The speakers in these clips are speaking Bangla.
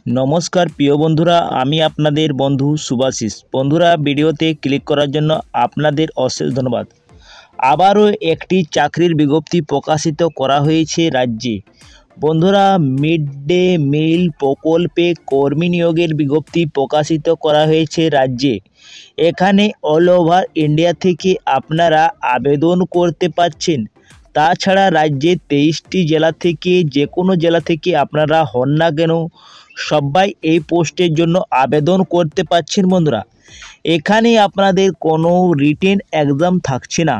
নমস্কার প্রিয় বন্ধুরা, আমি আপনাদের বন্ধু শুভাশিস। বন্ধুরা, ভিডিওতে ক্লিক করার জন্য আপনাদের অশেষ ধন্যবাদ। আবারও একটি চাকরির বিজ্ঞপ্তি প্রকাশিত করা হয়েছে রাজ্যে। বন্ধুরা, মিড ডে মিল প্রকল্পে কর্মী নিয়োগের বিজ্ঞপ্তি প্রকাশিত করা হয়েছে রাজ্যে। এখানে অল ওভার ইন্ডিয়া থেকে আপনারা আবেদন করতে পারছেন। তাছাড়া রাজ্যে 23টি জেলা থেকে যে কোনো জেলা থেকে আপনারা হন না কেন, সবাই এই পোস্টের জন্য আবেদন করতে পারছেন। বন্ধুরা, এখানে আপনাদের কোনো রিটেন এক্সাম থাকছে না,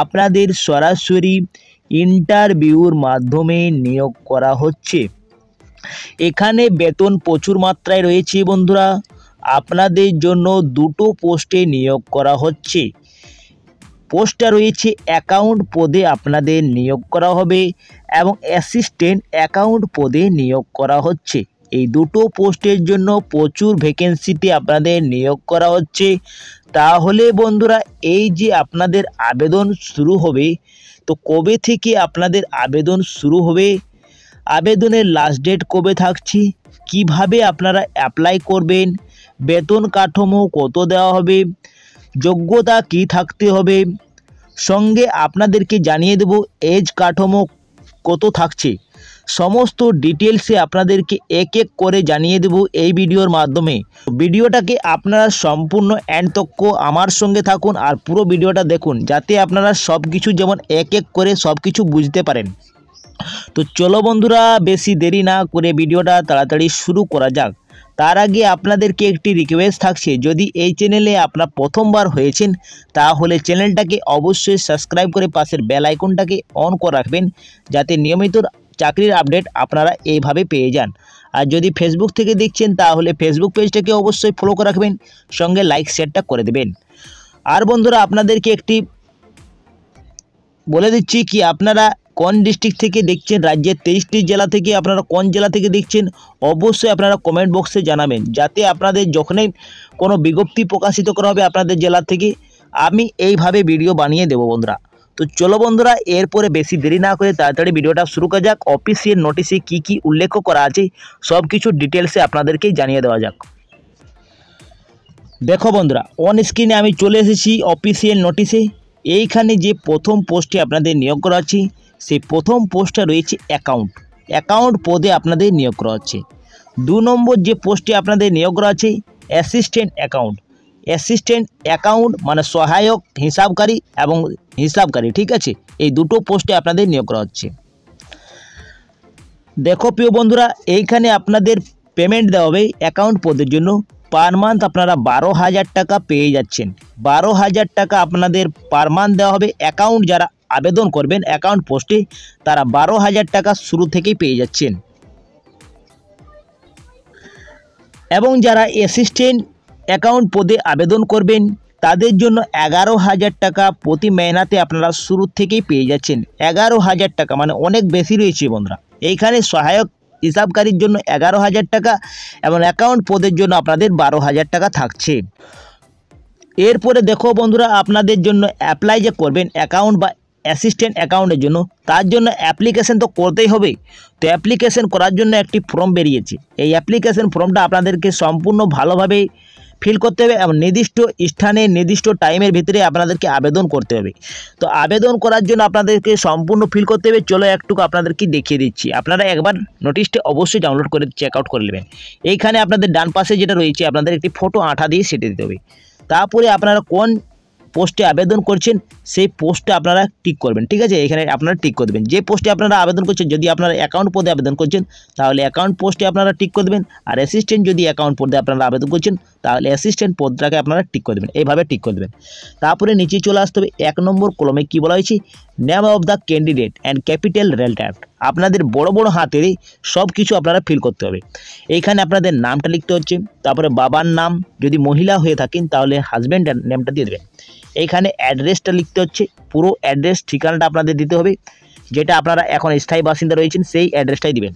আপনাদের সরাসরি ইন্টারভিউর মাধ্যমে নিয়োগ করা হচ্ছে। এখানে বেতন প্রচুর মাত্রায় রয়েছে। বন্ধুরা, আপনাদের জন্য দুটো পোস্টে নিয়োগ করা হচ্ছে। পোস্টটা রয়েছে অ্যাকাউন্ট পদে আপনাদের নিয়োগ করা হবে এবং অ্যাসিস্ট্যান্ট অ্যাকাউন্ট পদে নিয়োগ করা হচ্ছে। এই দুটো পোস্টের জন্য প্রচুর ভ্যাকেন্সিতে আপনাদের নিয়োগ করা হচ্ছে। তাহলে বন্ধুরা, এই যে আপনাদের আবেদন শুরু হবে, তো কবে থেকে আপনাদের আবেদন শুরু হবে, আবেদনের লাস্ট ডেট কবে থাকছে, কিভাবে আপনারা অ্যাপ্লাই করবেন, বেতন কাঠামো কত দেওয়া হবে, যোগ্যতা কি থাকতে হবে, সঙ্গে আপনাদেরকে জানিয়ে দেব এজ কাঠামো কত থাকছে। সমস্ত ডিটেলসে আপনাদেরকে এক এক করে জানিয়ে দেব এই ভিডিওর মাধ্যমে। ভিডিওটাকে আপনারা সম্পূর্ণ এন্ড তক আমার সঙ্গে থাকুন আর পুরো ভিডিওটা দেখুন, যাতে আপনারা সব কিছু যেমন এক এক করে সব কিছু বুঝতে পারেন। তো চলো বন্ধুরা, বেশি দেরি না করে ভিডিওটা তাড়াতাড়ি শুরু করা যাক। তার আগে আপনাদেরকে একটি রিকোয়েস্ট থাকছে, যদি এই চ্যানেলে আপনারা প্রথমবার হয়েছেন তাহলে চ্যানেলটাকে অবশ্যই সাবস্ক্রাইব করে পাশের বেল আইকনটাকে অন করে রাখবেন, যাতে নিয়মিত চাকরির আপডেট আপনারা এইভাবে পেয়ে যান। আর যদি ফেসবুক থেকে দেখছেন তাহলে ফেসবুক পেজটাকে অবশ্যই ফলো করে রাখবেন, সঙ্গে লাইক শেয়ারটা করে দেবেন। আর বন্ধুরা, আপনাদেরকে একটি বলে দিচ্ছি কি, আপনারা কোন ডিস্ট্রিক্ট থেকে দেখছেন, রাজ্যের 23টি জেলা থেকে আপনারা কোন জেলা থেকে দেখছেন, অবশ্যই আপনারা কমেন্ট বক্সে জানাবেন, যাতে আপনাদের যখনই কোনো বিজ্ঞপ্তি প্রকাশিত করা হবে আপনাদের জেলা থেকে, আমি এইভাবে ভিডিও বানিয়ে দেবো। বন্ধুরা, তো চলো বন্ধুরা, এরপরে বেশি দেরি না করে তাড়াতাড়ি ভিডিওটা শুরু করা যাক। অফিসিয়াল নোটিশে কি কি উল্লেখ করা আছে সব কিছু ডিটেলসে আপনাদেরকে জানিয়ে দেওয়া যাক। দেখো বন্ধুরা, অন স্ক্রিনে আমি চলে এসেছি অফিসিয়াল নোটিশে। এইখানে যে প্রথম পোস্টে আপনাদের নিয়োগ করা আছে, সেই প্রথম পোস্টটা রয়েছে অ্যাকাউন্ট পদে আপনাদের নিয়োগ করা হচ্ছে। 2 নম্বর যে পোস্টে আপনাদের নিয়োগ করা আছে অ্যাসিস্ট্যান্ট অ্যাকাউন্ট মানে সহায়ক হিসাবকারী এবং হিসাবকারী, ঠিক আছে, এই দুটো পোস্টে আপনাদের নিয়োগ করা হচ্ছে। দেখো প্রিয় বন্ধুরা, এইখানে আপনাদের পেমেন্ট দেওয়া হবে অ্যাকাউন্ট পদের জন্য। পার মান্থ আপনারা 12,000 টাকা পেয়ে যাচ্ছেন। 12,000 টাকা আপনাদের পার মান্থ দেওয়া হবে। অ্যাকাউন্ট যারা আবেদন করবেন অ্যাকাউন্ট পোস্টে, তারা 12,000 টাকা শুরু থেকেই পেয়ে যাচ্ছেন। এবং যারা অ্যাসিস্ট্যান্ট অ্যাকাউন্ট পদে আবেদন করবেন তাদের জন্য 11,000 টাকা প্রতি মেহনাতে আপনারা শুরু থেকেই পেয়ে যাচ্ছেন। 11,000 টাকা মানে অনেক বেশি রয়েছে বন্ধুরা। এইখানে সহায়ক হিসাবকারীর জন্য 11,000 টাকা এবং অ্যাকাউন্ট পদের জন্য আপনাদের 12,000 টাকা থাকছে। এরপরে দেখো বন্ধুরা, আপনাদের জন্য অ্যাপ্লাই যে করবেন অ্যাকাউন্ট বা অ্যাসিস্ট্যান্ট অ্যাকাউন্টের জন্য, তার জন্য অ্যাপ্লিকেশন তো করতেই হবে। তো অ্যাপ্লিকেশন করার জন্য একটি ফর্ম বেরিয়েছে। এই অ্যাপ্লিকেশন ফর্মটা আপনাদেরকে সম্পূর্ণ ভালোভাবে ফিল করতে হবে এবং নির্দিষ্ট স্থানে নির্দিষ্ট টাইমের ভিতরে আপনাদেরকে আবেদন করতে হবে। তো আবেদন করার জন্য আপনাদেরকে সম্পূর্ণ ফিল করতে হবে। চলো একটু আপনাদেরকে দেখিয়ে দিচ্ছি। আপনারা একবার নোটিশটা অবশ্যই ডাউনলোড করে চেক আউট করে নেবেন। এইখানে আপনাদের ডান পাশে যেটা রয়েছে আপনাদের একটি ফটো আঠা দিয়ে সেটে দিতে হবে। তারপরে আপনারা কোন পোস্টে আবেদন করছেন সেই পোস্টে আপনারা টিক করবেন, ঠিক আছে। এখানে আপনারা টিক করে দেবেন যে পোস্টে আপনারা আবেদন করছেন। যদি আপনারা অ্যাকাউন্ট পদে আবেদন করছেন তাহলে অ্যাকাউন্ট পোস্টে আপনারা টিক করে দেবেন, আর অ্যাসিস্ট্যান্ট যদি অ্যাকাউন্ট পদে আপনারা আবেদন করছেন তাহলে অ্যাসিস্ট্যান্ট পদটাকে আপনারা টিক করে দেবেন, এইভাবে টিক করে দেবেন। তারপরে নিচে চলে আসতে হবে। 1 নম্বর কলমে কি বলা হয়েছে, name of the candidate and capital letter. আপনাদের বড় বড় হাতের সব কিছু আপনারা ফিল করতে হবে। এইখানে আপনাদের নামটা লিখতে হচ্ছে, তারপরে বাবার নাম, যদি মহিলা হয়ে থাকেন তাহলে হাজব্যান্ডের নেমটা দিয়ে দেবেন। এইখানে অ্যাড্রেসটা লিখতে হচ্ছে, পুরো অ্যাড্রেস ঠিকানাটা আপনাদের দিতে হবে, যেটা আপনারা এখন স্থায়ী বাসিন্দা রয়েছেন সেই অ্যাড্রেসটাই দিবেন।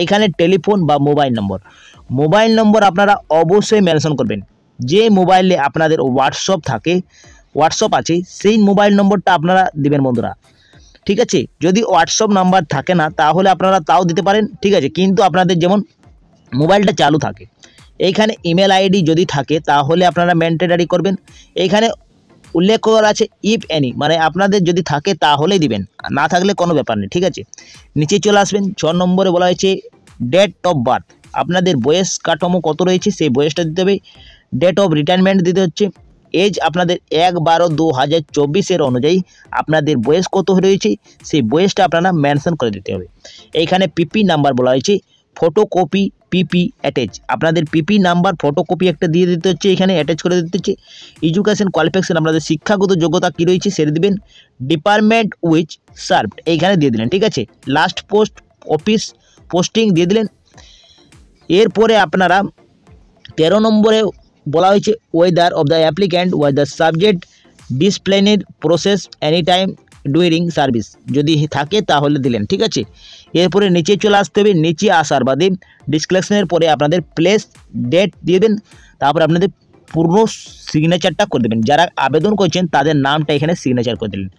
এইখানে টেলিফোন বা মোবাইল নম্বর আপনারা অবশ্যই মেনশন করবেন। যে মোবাইলে আপনাদের হোয়াটসঅ্যাপ আছে সেই মোবাইল নম্বরটা আপনারা দিবেন বন্ধুরা, ঠিক আছে। যদি হোয়াটসঅ্যাপ নাম্বার থাকে না তাহলে আপনারা তাও দিতে পারেন, ঠিক আছে, কিন্তু আপনাদের যেমন মোবাইলটা চালু থাকে। এইখানে ইমেল আইডি যদি থাকে তাহলে আপনারা ম্যান্ডেটরি করবেন। এইখানে উল্লেখ করা আছে ইফ এনি, মানে আপনাদের যদি থাকে তাহলেই দিবেন, না থাকলে কোনো ব্যাপার নেই। ঠিক আছে, নিচে চলে আসবেন। 6 নম্বরে বলা হয়েছে ডেট অফ বার্থ, আপনাদের বয়স কাঠামো কত রয়েছে সেই বয়সটা দিতে হবে। ডেট অফ রিটায়ারমেন্ট দিতে হচ্ছে। এজ আপনাদের 1/12/2024 অনুযায়ী আপনাদের বয়স কত রয়েছে সেই বয়সটা আপনারা মেনশন করে দিতে হবে। এইখানে পিপি নাম্বার বলা হয়েছে, ফটোকপি পিপি অ্যাটাচ, আপনাদের পিপি নাম্বার ফটোকপি একটা দিয়ে দিতে হচ্ছে, এখানে অ্যাটাচ করে দিতে হচ্ছে। এডুকেশন কোয়ালিফিকেশন আপনাদের শিক্ষাগত যোগ্যতা কী রয়েছে সেটা দিবেন। ডিপার্টমেন্ট উইচ সার্ভড এইখানে দিয়ে দিলেন। ঠিক আছে, লাস্ট পোস্ট অফিস পোস্টিং দিয়ে দিলেন। এরপরে আপনারা 13 নম্বরে বলা হয়েছে whether of the applicant was the subject ডিসপ্লেনের process any time during service, যদি থাকে তাহলে দিলেন। ঠিক আছে, এরপরে নিচে চলে আসতে হবে। নিচে আসার বাদে ডিসক্রিপশনের পরে আপনাদের প্লেস ডেট দিয়ে দেন, তারপর আপনাদের পূর্ণ সিগনেচারটা করে দেবেন। যারা আবেদন করছেন তাদের নামটা এখানে সিগনেচার করে দিলেন।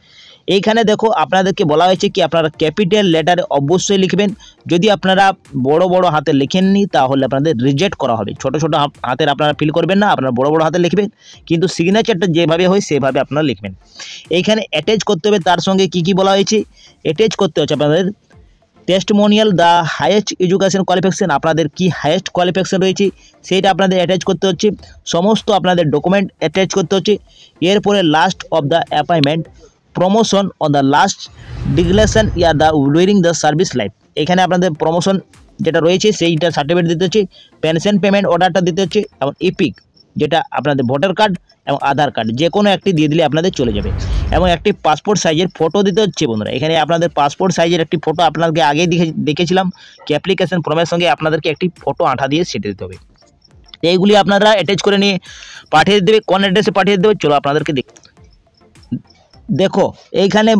এইখানে দেখো আপনাদেরকে বলা হয়েছে কি আপনারা ক্যাপিটাল লেটারে অবশ্যই লিখবেন, যদি আপনারা বড় বড় হাতে লেখেননি তাহলে আপনাদের রিজেক্ট করা হবে। ছোট ছোট হাতের আপনারা ফিল করবেন না, আপনারা বড় বড় হাতে লিখবেন, কিন্তু সিগনেচারটা যেভাবে হয় সেভাবে আপনারা লিখবেন। এইখানে অ্যাটাচ করতে হবে, তার সঙ্গে কি কি বলা হয়েছে অ্যাটাচ করতে হচ্ছে আপনাদের testimonial the highest education qualification, আপনাদের কি হাইয়েস্ট কোয়ালিফিকেশন রয়েছে সেইটা আপনাদের অ্যাটাচ করতে হচ্ছে। সমস্ত আপনাদের ডকুমেন্ট অ্যাটাচ করতে হচ্ছে। এরপরে last of the appointment promotion on the last declaration year the during the service life, এখানে আপনাদের প্রমোশন যেটা রয়েছে সেইটা সার্টিফিকেট দিতে হচ্ছে। পেনশন পেমেন্ট অর্ডারটা দিতে হচ্ছে, এবং ইপিক যেটা আপনাদের ভোটার কার্ড এবং আধার কার্ড যে কোনো একটি দিয়ে দিলে আপনাদের চলে যাবে, এবং একটি পাসপোর্ট সাইজের ফটো দিতে হচ্ছে। বন্ধুরা এখানে আপনাদের পাসপোর্ট সাইজের একটি ফটো আপনাদেরকে আগেই দেখেছিলাম কি অ্যাপ্লিকেশন ফর্মের সঙ্গে আপনাদেরকে একটি ফটো আঠা দিয়ে সেটে দিতে হবে। এইগুলি আপনারা অ্যাটাচ করে নিয়ে পাঠিয়ে দেবে। কোন অ্যাড্রেসে পাঠিয়ে দেবে চলো আপনাদেরকে দেখো এইখানে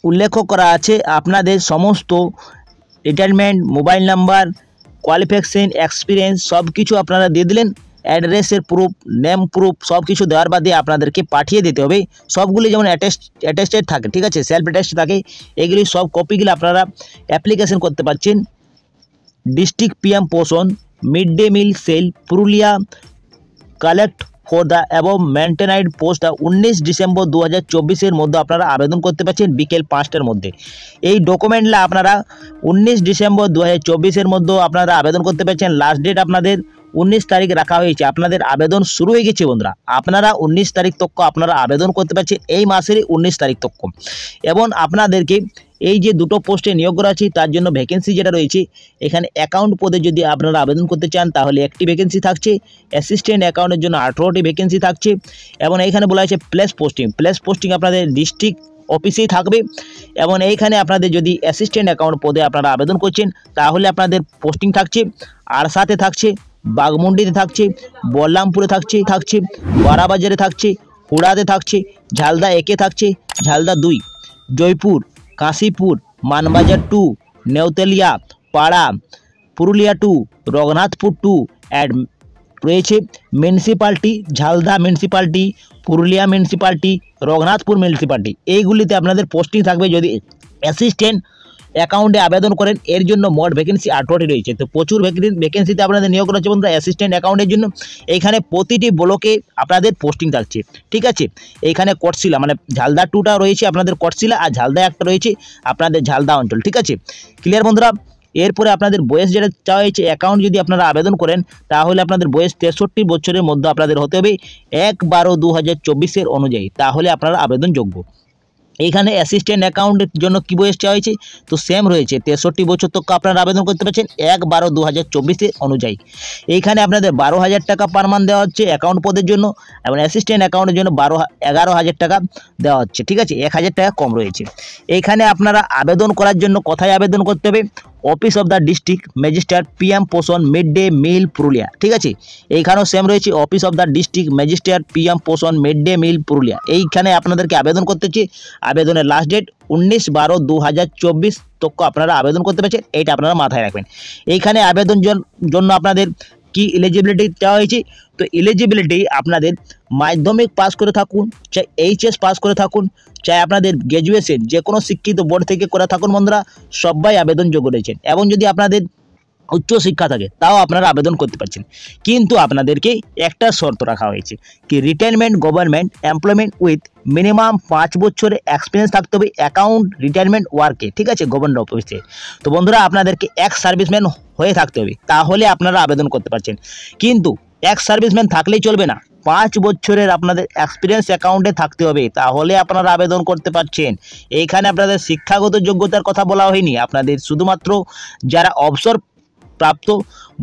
উল্লেখ করা আছে আপনাদের সমস্ত retirement, mobile number, qualification, experience সব কিছু আপনারা দিয়ে দিলেন। অ্যাড্রেসের প্রুফ, নেম প্রুফ সব কিছু দেওয়ার বাদে আপনাদেরকে পাঠিয়ে দিতে হবে। সবগুলি যেমন অ্যাটেস্টেড থাকে, ঠিক আছে, সেলফ অ্যাটেস্ট থাকে, এগুলি সব কপিগুলি আপনারা অ্যাপ্লিকেশন করতে পারছেন। District PM Poshan mid day meal cell Purulia collect for the above mentioned post 19 December 2024 মধ্যে আপনারা আবেদন করতে পারছেন বিকেল 5টার মধ্যে। এই ডকুমেন্টটা আপনারা 19 ডিসেম্বর 2024 মধ্যে আপনারা আবেদন করতে পারছেন। লাস্ট ডেট আপনাদের 19 তারিখ রাখা হয়েছে। আপনাদের আবেদন শুরু হয়ে গেছে বন্ধুরা, আপনারা 19 তারিখ তক আপনারা আবেদন করতে পারছেন, এই মাসেরই 19 তারিখ তক। এবং আপনাদেরকে এই যে দুটো পোস্টে নিয়োগ করা আছে তার জন্য ভ্যাকেন্সি যেটা রয়েছে এখানে অ্যাকাউন্ট পদে যদি আপনারা আবেদন করতে চান তাহলে একটি ভ্যাকেন্সি থাকছে, অ্যাসিস্ট্যান্ট অ্যাকাউন্টের জন্য 18টি ভ্যাকেন্সি থাকছে, এবং এইখানে বলা আছে প্লেস পোস্টিং আপনাদের ডিস্ট্রিক্ট অফিসেই থাকবে। এবং এইখানে আপনাদের যদি অ্যাসিস্ট্যান্ট অ্যাকাউন্ট পদে আপনারা আবেদন করছেন তাহলে আপনাদের পোস্টিং থাকছে আরসাতে থাকছে, বাগমুন্ডিতে থাকছে, বলরামপুরে থাকছে, বারাবাজারে থাকছে, হুড়াতে থাকছে, ঝালদা 1-এ থাকছে, ঝালদা 2, জয়পুর, কাশীপুর, মানবাজার 2, নেউতেলিয়া, পাড়া, পুরুলিয়া 2, রঘুনাথপুর 2 অ্যাড রয়েছে municipality, Jhalda municipality, Purulia municipality, Raghunathpur municipality, এইগুলিতে আপনাদের পোস্টিং থাকবে যদি অ্যাসিস্ট্যান্ট অ্যাকাউন্টে আবেদন করেন। এর জন্য মোট ভ্যাকেন্সি 18টি রয়েছে, তো প্রচুর ভ্যাকেন্সিতে আপনাদের নিয়োগ রয়েছে বন্ধুরা অ্যাসিস্ট্যান্ট অ্যাকাউন্টের জন্য। এইখানে প্রতিটি ব্লকে আপনাদের পোস্টিং থাকছে, ঠিক আছে। এইখানে কটশিলা মানে ঝালদা 2টা রয়েছে আপনাদের কটশিলা, আর ঝালদা 1টা রয়েছে আপনাদের ঝালদা অঞ্চল, ঠিক আছে, ক্লিয়ার বন্ধুরা। এরপরে আপনাদের বয়স যেটা চাওয়া হয়েছে অ্যাকাউন্ট যদি আপনারা আবেদন করেন তাহলে আপনাদের বয়স 63 বছরের মধ্যে আপনাদের হতে হবে 1/12/2024 অনুযায়ী, তাহলে আপনারা আবেদনযোগ্য। এইখানে অ্যাসিস্ট্যান্ট অ্যাকাউন্টের জন্য কী বয়স চাওয়া হয়েছে তো সেম রয়েছে 63 বছর তক আপনারা আবেদন করতে পারছেন 1/12/2024 অনুযায়ী। এইখানে আপনাদের 12,000 টাকা পার মান্থ দেওয়া হচ্ছে অ্যাকাউন্ট পদের জন্য, এবং অ্যাসিস্ট্যান্ট অ্যাকাউন্টের জন্য 11,000 টাকা দেওয়া হচ্ছে, ঠিক আছে, 1,000 টাকা কম রয়েছে। এইখানে আপনারা আবেদন করার জন্য কোথায় আবেদন করতে হবে office of the district magistrate PM Poshan mid day মিল পুরুলিয়া, ঠিক আছে, এইখানেও সেম রয়েছে office of the district magistrate PM Poshan mid day মিল পুরুলিয়া। এইখানে আপনাদেরকে আবেদন করতে হচ্ছে, আবেদনের লাস্ট ডেট 19/12/2024 তক আপনারা আবেদন করতে পারছেন, এইটা আপনারা মাথায় রাখবেন। এইখানে আবেদন জন্য আপনাদের কি এলিজিবিলিটি চাওয়া হয়েছে তো এলিজিবিলিটি আপনাদের মাধ্যমিক পাস করে থাকুন, চাই এইচএস পাস করে থাকুন, চাই আপনাদের গ্র্যাজুয়েশন যে কোনো শিক্ষিত বোর্ড থেকে করে থাকুন বন্ধুরা, সবাই আবেদনযোগ্য রয়েছেন। এবং যদি আপনাদের উচ্চশিক্ষা থাকে তাও আপনারা আবেদন করতে পারছেন। কিন্তু আপনাদেরকে একটা শর্ত রাখা হয়েছে কি retirement government employment with minimum 5 বছরের এক্সপিরিয়েন্স থাকতে হবে অ্যাকাউন্ট রিটায়ারমেন্ট ওয়ার্কে, ঠিক আছে, গভর্নমেন্ট অফিসে। তো বন্ধুরা আপনাদেরকে এক্স সার্ভিসম্যান হয়ে থাকতে হবে, তাহলে আপনারা আবেদন করতে পারছেন। কিন্তু এক্স সার্ভিসম্যান থাকলেই চলবে না, 5 বছরের আপনাদের এক্সপিরিয়েন্স অ্যাকাউন্টে থাকতে হবে, তাহলে আপনারা আবেদন করতে পারছেন। এইখানে আপনাদের শিক্ষাগত যোগ্যতার কথা বলা হয়নি, আপনাদের শুধুমাত্র যারা অবসর প্রাপ্ত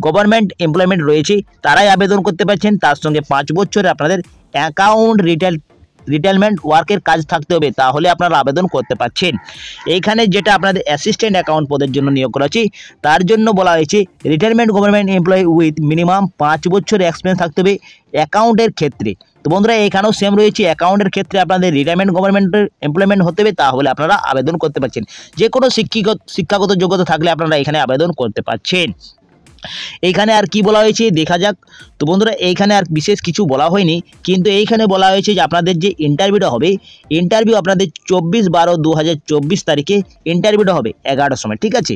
গভর্নমেন্ট এমপ্লয়মেন্ট রয়েছে তারাই আবেদন করতে পারছেন। তার সঙ্গে 5 বছরে আপনাদের অ্যাকাউন্ট রিটায়ারমেন্ট ওয়ার্কের কাজ থাকতে হবে, তাহলে আপনারা আবেদন করতে পারছেন। এইখানে যেটা আপনাদের অ্যাসিস্ট্যান্ট অ্যাকাউন্ট পদের জন্য নিয়োগ করা হয়েছে তার জন্য বলা হয়েছে retirement government employee with minimum 5 বছর এক্সপিরিয়েন্স থাকতে হবে অ্যাকাউন্টের ক্ষেত্রে। তো বন্ধুরা এখানেও সেম রয়েছে, অ্যাকাউন্টের ক্ষেত্রে আপনাদের রিটায়ারমেন্ট গভর্নমেন্টের এমপ্লয়মেন্ট হতে হবে, তাহলে আপনারা আবেদন করতে পারছেন। যে কোনো শিক্ষাগত যোগ্যতা থাকলে আপনারা এখানে আবেদন করতে পারছেন। এইখানে আর কি বলা হয়েছে দেখা যাক। তো বন্ধুরা এইখানে আর বিশেষ কিছু বলা হয়নি, কিন্তু এইখানে বলা হয়েছে যে আপনাদের যে ইন্টারভিউটা হবে, ইন্টারভিউ আপনাদের 24/12/2024 তারিখে ইন্টারভিউটা হবে 11টার সময়, ঠিক আছে।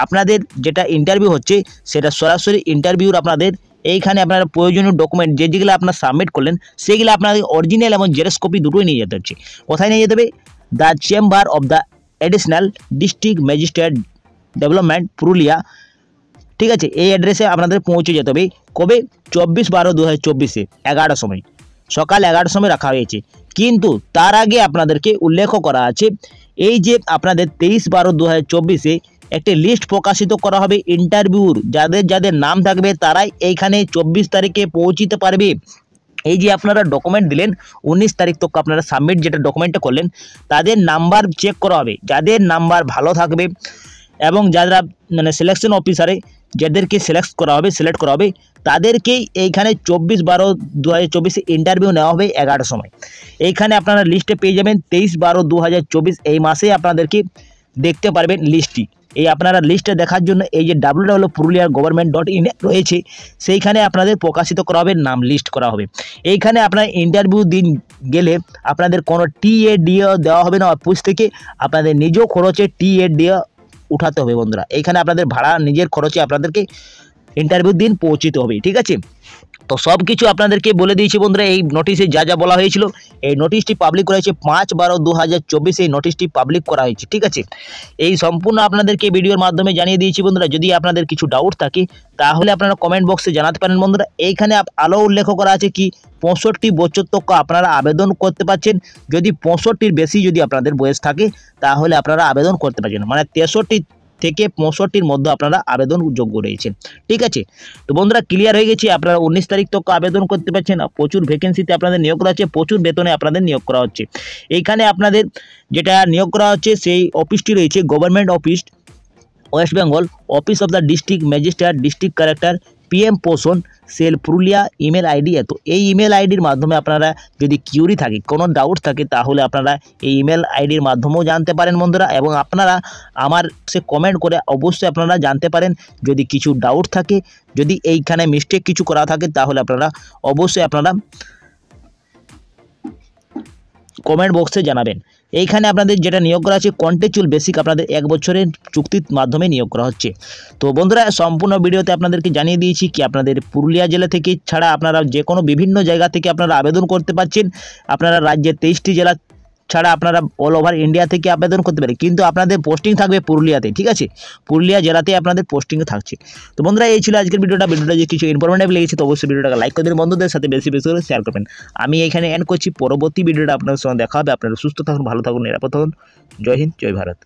আপনাদের যেটা ইন্টারভিউ হচ্ছে সেটা সরাসরি ইন্টারভিউর আপনাদের এইখানে আপনারা প্রয়োজনীয় ডকুমেন্ট যেগুলো আপনারা সাবমিট করলেন সেগুলো আপনাদের অরিজিনাল এবং জেরক্স কপি দুটোই নিয়ে যেতে হচ্ছে। কোথায় নিয়ে যেতে হবে? The chamber of the additional district magistrate development Purulia, ঠিক আছে। এই অ্যাড্রেসে আপনাদের পৌঁছে যেতে হবে। কবে? 24/12/2024 11টার সময়, সকাল 11টার সময় রাখা হয়েছে। কিন্তু তার আগে আপনাদেরকে উল্লেখ করা আছে এই যে আপনাদের 23/12/2024 একটি লিস্ট প্রকাশিত করা হবে ইন্টারভিউর, যাদের যাদের নাম থাকবে তারাই এইখানে 24 তারিখে পৌঁছিতে পারবে। এই যে আপনারা ডকুমেন্ট দিলেন 19 তারিখ তক আপনারা সাবমিট যেটা ডকুমেন্টটা করলেন তাদের নাম্বার চেক করা হবে, যাদের নাম্বার ভালো থাকবে এবং যারা মানে সিলেকশন অফিসারে যাদেরকে সিলেক্ট করা হবে তাদেরকেই এইখানে 24/12/2024 ইন্টারভিউ নেওয়া হবে 11টার সময়। এইখানে আপনারা লিস্টে পেয়ে যাবেন 23/12/2024 এই মাসে আপনাদেরকে দেখতে পারবেন লিস্টটি। এই আপনারা লিস্টে দেখার জন্য এই যে www.purulia.government.in রয়েছে সেইখানে আপনাদের প্রকাশিত করা হবে, নাম লিস্ট করা হবে। এইখানে আপনার ইন্টারভিউ দিন গেলে আপনাদের কোনো TADA দেওয়া হবে না অফিস থেকে, আপনাদের নিজ খরচে TADA উঠাতে হবে বন্ধুরা। এইখানে আপনাদের ভাড়া নিজের খরচে আপনাদেরকে ইন্টারভিউ দিন পৌঁছতে হবে, ঠিক আছে। তো সব কিছু আপনাদেরকে বলে দিয়েছি বন্ধুরা, এই নোটিশে যা যা বলা হয়েছিল। এই নোটিশটি পাবলিক করা হয়েছে 5/12/2024, এই নোটিশটি পাবলিক করা হয়েছে, ঠিক আছে। এই সম্পূর্ণ আপনাদেরকে ভিডিওর মাধ্যমে জানিয়ে দিয়েছি বন্ধুরা। যদি আপনাদের কিছু ডাউট থাকে তাহলে আপনারা কমেন্ট বক্সে জানাতে পারেন বন্ধুরা। এইখানে আলো উল্লেখ করা আছে কি 65 বছর তক আপনারা আবেদন করতে পারছেন। যদি 65-র বেশি যদি আপনাদের বয়স থাকে তাহলে আপনারা আবেদন করতে পারছেন, মানে 63 থেকে 65-র মধ্যে আপনারা আবেদন যোগ্য রয়েছে, ঠিক আছে। তো বন্ধুরা ক্লিয়ার হয়ে গেছে, আপনারা 19 তারিখ তক আবেদন করতে পারছেন। প্রচুর ভ্যাকেন্সিতে আপনাদের নিয়োগ করা হচ্ছে, প্রচুর বেতনে আপনাদের নিয়োগ করা হচ্ছে। এইখানে আপনাদের যেটা নিয়োগ করা হচ্ছে সেই অফিসটি রয়েছে government office West Bengal, office of the district magistrate district collector PM পোষণ সেল পুরুলিয়া, ইমেল আইডি এত। এই ইমেল আইডির মাধ্যমে আপনারা যদি কিউরি থাকে কোনো ডাউট থাকে তাহলে আপনারা এই ইমেল আইডির মাধ্যমেও জানতে পারেন বন্ধুরা, এবং আপনারা আমার সে কমেন্ট করে অবশ্যই আপনারা জানতে পারেন যদি কিছু ডাউট থাকে, যদি এইখানে মিস্টেক কিছু করা থাকে তাহলে আপনারা অবশ্যই আপনারা কমেন্ট বক্সে জানাবেন। এইখানে আপনাদের যেটা নিয়োগ করা আছে কন্ট্রাকচুয়াল বেসিক আপনাদের 1 বছরের চুক্তির মাধ্যমে নিয়োগ করা হচ্ছে। তো বন্ধুরা সম্পূর্ণ ভিডিওতে আপনাদেরকে জানিয়ে দিয়েছি কি আপনাদের পুরুলিয়া জেলা থেকে ছাড়া আপনারা যে কোনো বিভিন্ন জায়গা থেকে আপনারা আবেদন করতে পারছেন। আপনারা রাজ্যের 23টি জেলা ছাড়া আপনারা অল ওভার ইন্ডিয়া থেকে আবেদন করতে পারেন, কিন্তু আপনাদের পোস্টিং থাকবে পুরুলিয়াতে, ঠিক আছে। পুরুলিয়া জেলাতে আপনাদের পোস্টিং থাকছে। তো বন্ধুরা এই ছিল আজকের ভিডিওটা যে কিছু ইনফরমেটিভ লেগেছে তো অবশ্যই ভিডিওটাকে লাইক করে দিন, বন্ধুদের সাথে বেশি বেশি করে শেয়ার করবেন। আমি এখানে এন্ড করছি, পরবর্তী ভিডিওটা আপনাদের সঙ্গে দেখা হবে। আপনারা সুস্থ থাকুন, ভালো থাকুন, নিরাপদ থাকুন। জয় হিন্দ, জয় ভারত।